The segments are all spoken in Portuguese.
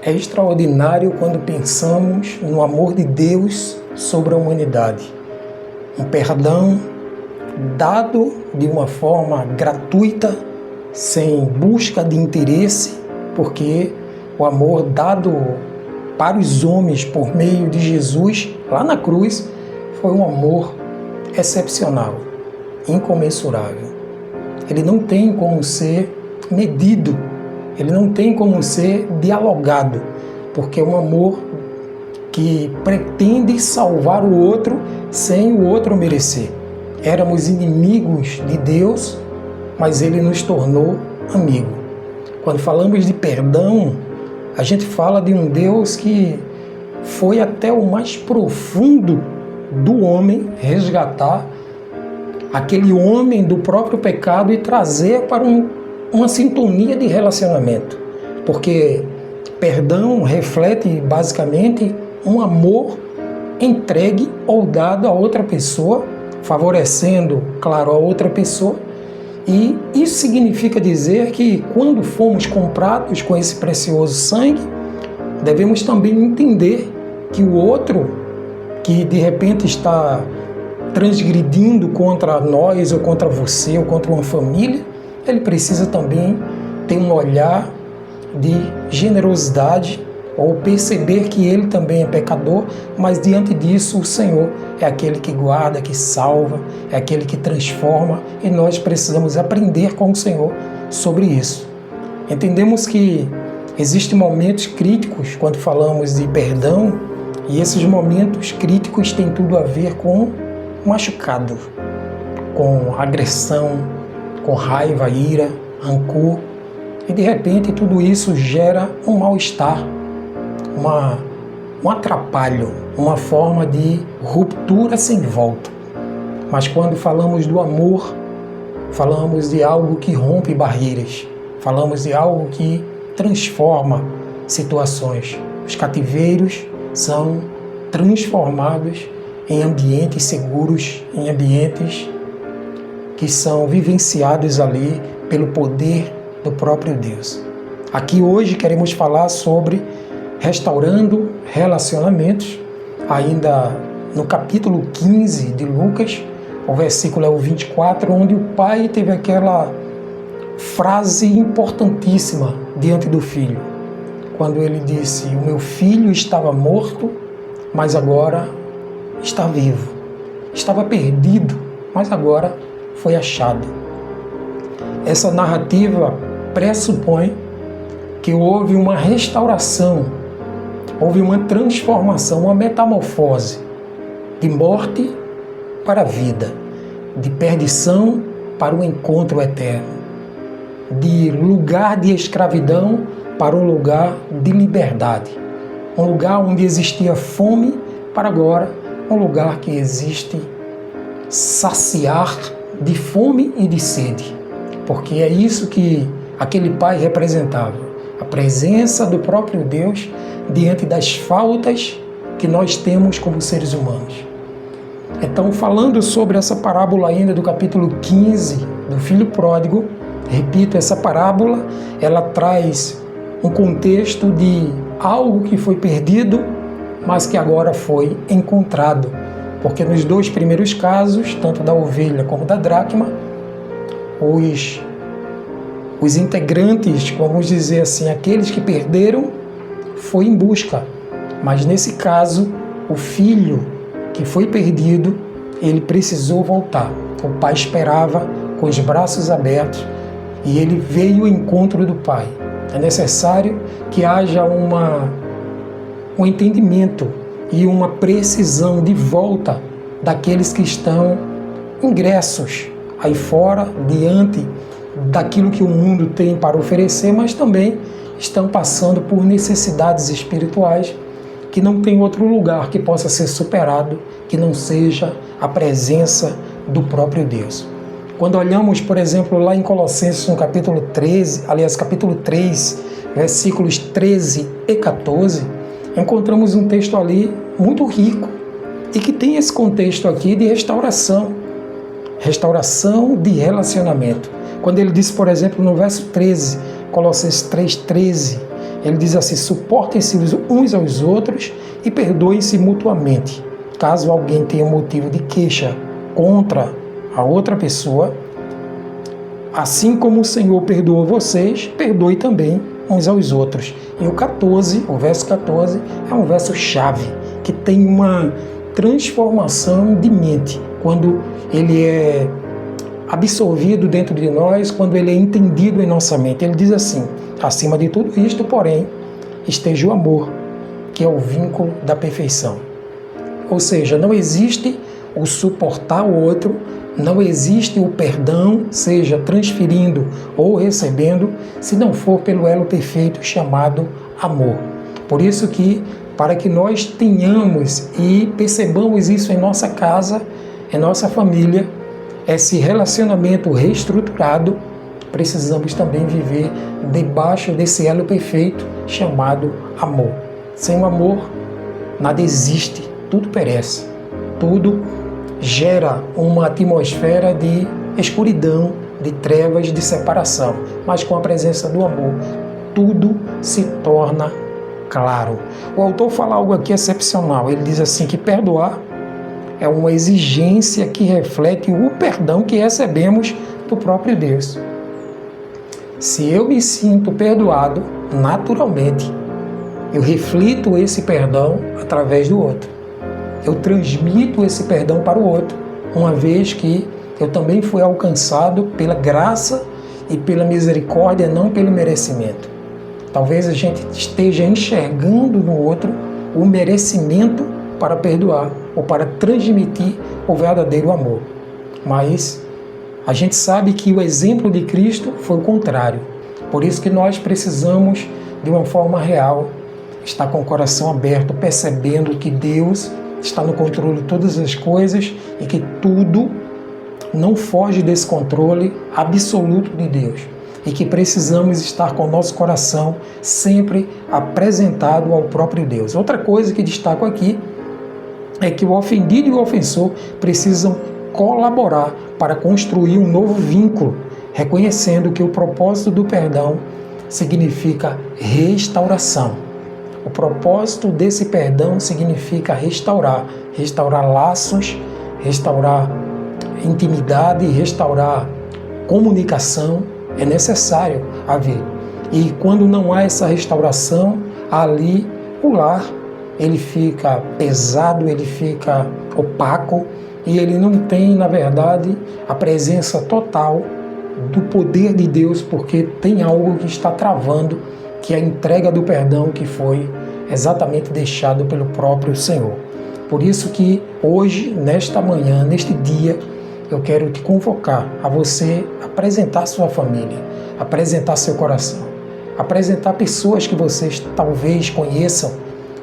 É extraordinário quando pensamos no amor de Deus sobre a humanidade. Um perdão dado de uma forma gratuita, sem busca de interesse, porque o amor dado para os homens por meio de Jesus lá na cruz foi um amor excepcional, incomensurável. Ele não tem como ser medido, ele não tem como ser dialogado, porque é um amor que pretende salvar o outro sem o outro merecer. Éramos inimigos de Deus, mas Ele nos tornou amigo. Quando falamos de perdão, a gente fala de um Deus que foi até o mais profundo do homem resgatar aquele homem do próprio pecado e trazer para uma sintonia de relacionamento. Porque perdão reflete basicamente um amor entregue ou dado a outra pessoa, favorecendo, claro, a outra pessoa. E isso significa dizer que quando fomos comprados com esse precioso sangue, devemos também entender que o outro, que de repente está transgredindo contra nós, ou contra você, ou contra uma família, ele precisa também ter um olhar de generosidade, ou perceber que ele também é pecador, mas diante disso o Senhor é aquele que guarda, que salva, é aquele que transforma, e nós precisamos aprender com o Senhor sobre isso. Entendemos que existem momentos críticos quando falamos de perdão, e esses momentos críticos têm tudo a ver com machucado, com agressão, com raiva, ira, rancor, e de repente tudo isso gera um mal-estar, um atrapalho, uma forma de ruptura sem volta. Mas quando falamos do amor, falamos de algo que rompe barreiras, falamos de algo que transforma situações. Os cativeiros são transformados em ambientes seguros, em ambientes que são vivenciados ali pelo poder do próprio Deus. Aqui hoje queremos falar sobre restaurando relacionamentos, ainda no capítulo 15 de Lucas, o versículo é o 24, onde o pai teve aquela frase importantíssima diante do filho, quando ele disse: o meu filho estava morto, mas agora está vivo. Estava perdido, mas agora foi achado. Essa narrativa pressupõe que houve uma restauração, houve uma transformação, uma metamorfose de morte para a vida, de perdição para o encontro eterno, de lugar de escravidão para um lugar de liberdade, um lugar onde existia fome para agora um lugar que existe saciar de fome e de sede, porque é isso que aquele pai representava, a presença do próprio Deus diante das faltas que nós temos como seres humanos. Então, falando sobre essa parábola ainda do capítulo 15 do filho pródigo, repito, essa parábola ela traz um contexto de algo que foi perdido, mas que agora foi encontrado, porque nos dois primeiros casos, tanto da ovelha como da dracma, os integrantes, vamos dizer assim, aqueles que perderam, foi em busca, mas nesse caso, o filho que foi perdido, ele precisou voltar. O pai esperava com os braços abertos e ele veio ao encontro do pai. É necessário que haja um entendimento e uma precisão de volta daqueles que estão ingressos aí fora, diante daquilo que o mundo tem para oferecer, mas também estão passando por necessidades espirituais que não tem outro lugar que possa ser superado que não seja a presença do próprio Deus. Quando olhamos, por exemplo, lá em Colossenses, no capítulo 3, versículos 13 e 14, encontramos um texto ali muito rico e que tem esse contexto aqui de restauração de relacionamento. Quando ele diz, por exemplo, no verso 13, Colossenses 3,13, Ele diz assim: suportem-se uns aos outros e perdoem-se mutuamente. Caso alguém tenha motivo de queixa contra a outra pessoa, assim como o Senhor perdoou vocês, perdoe também uns aos outros. E o verso 14, é um verso chave, que tem uma transformação de mente, quando ele é absorvido dentro de nós, quando ele é entendido em nossa mente. Ele diz assim: acima de tudo isto, porém, esteja o amor, que é o vínculo da perfeição. Ou seja, não existe o suportar o outro, não existe o perdão, seja transferindo ou recebendo, se não for pelo elo perfeito chamado amor. Por isso que, para que nós tenhamos e percebamos isso em nossa casa, em nossa família, esse relacionamento reestruturado, precisamos também viver debaixo desse elo perfeito chamado amor. Sem o amor, nada existe, tudo perece, tudo gera uma atmosfera de escuridão, de trevas, de separação. Mas com a presença do amor, tudo se torna claro. O autor fala algo aqui excepcional. Ele diz assim que perdoar é uma exigência que reflete o perdão que recebemos do próprio Deus. Se eu me sinto perdoado, naturalmente, eu reflito esse perdão através do outro. Eu transmito esse perdão para o outro, uma vez que eu também fui alcançado pela graça e pela misericórdia, não pelo merecimento. Talvez a gente esteja enxergando no outro o merecimento para perdoar ou para transmitir o verdadeiro amor. Mas a gente sabe que o exemplo de Cristo foi o contrário. Por isso que nós precisamos, de uma forma real, estar com o coração aberto, percebendo que Deus está no controle de todas as coisas e que tudo não foge desse controle absoluto de Deus. E que precisamos estar com o nosso coração sempre apresentado ao próprio Deus. Outra coisa que destaco aqui é que o ofendido e o ofensor precisam colaborar para construir um novo vínculo, reconhecendo que o propósito do perdão significa restauração. O propósito desse perdão significa restaurar laços, restaurar intimidade, restaurar comunicação. É necessário haver. E quando não há essa restauração, ali o lar ele fica pesado, ele fica opaco e ele não tem, na verdade, a presença total do poder de Deus, porque tem algo que está travando, que é a entrega do perdão que foi exatamente deixado pelo próprio Senhor. Por isso que hoje, nesta manhã, neste dia, eu quero te convocar a você apresentar sua família, apresentar seu coração, apresentar pessoas que vocês talvez conheçam,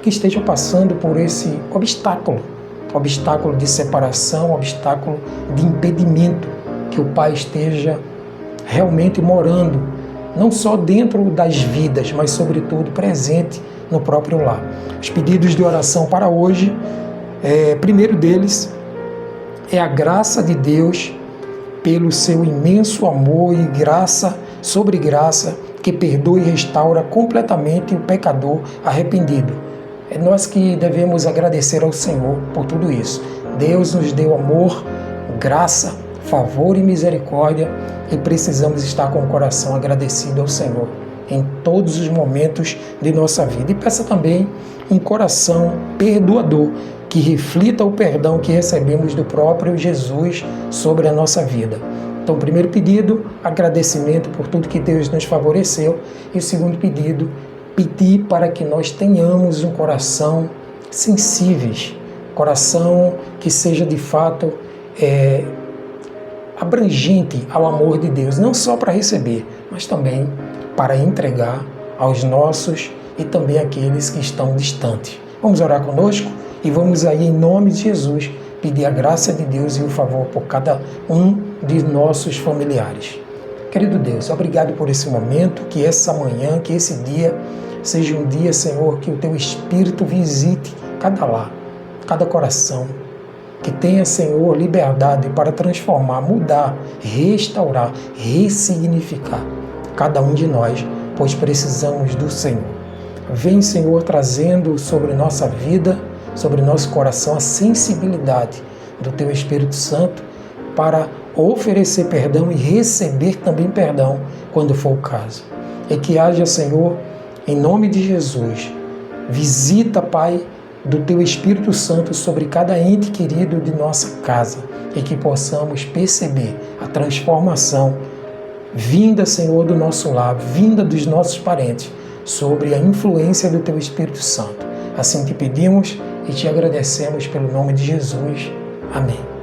que estejam passando por esse obstáculo de separação, obstáculo de impedimento, que o Pai esteja realmente morando, não só dentro das vidas, mas sobretudo presente no próprio lar. Os pedidos de oração para hoje, primeiro deles é a graça de Deus pelo seu imenso amor e graça sobre graça que perdoa e restaura completamente o pecador arrependido. É nós que devemos agradecer ao Senhor por tudo isso. Deus nos deu amor, graça, favor e misericórdia e precisamos estar com o coração agradecido ao Senhor em todos os momentos de nossa vida. E peça também um coração perdoador que reflita o perdão que recebemos do próprio Jesus sobre a nossa vida. Então, o primeiro pedido, agradecimento por tudo que Deus nos favoreceu. E o segundo pedido, pedir para que nós tenhamos um coração sensíveis, coração que seja de fato abrangente ao amor de Deus, não só para receber, mas também para entregar aos nossos e também àqueles que estão distantes. Vamos orar conosco e vamos aí, em nome de Jesus, pedir a graça de Deus e o favor por cada um de nossos familiares. Querido Deus, obrigado por esse momento, que essa manhã, que esse dia seja um dia, Senhor, que o Teu Espírito visite cada lar, cada coração, que tenha, Senhor, liberdade para transformar, mudar, restaurar, ressignificar cada um de nós, pois precisamos do Senhor. Vem, Senhor, trazendo sobre nossa vida, sobre nosso coração, a sensibilidade do Teu Espírito Santo para oferecer perdão e receber também perdão quando for o caso. E que haja, Senhor, em nome de Jesus, visita, Pai, do Teu Espírito Santo sobre cada ente querido de nossa casa e que possamos perceber a transformação vinda, Senhor, do nosso lar, vinda dos nossos parentes, sobre a influência do Teu Espírito Santo. Assim te pedimos e te agradecemos pelo nome de Jesus. Amém.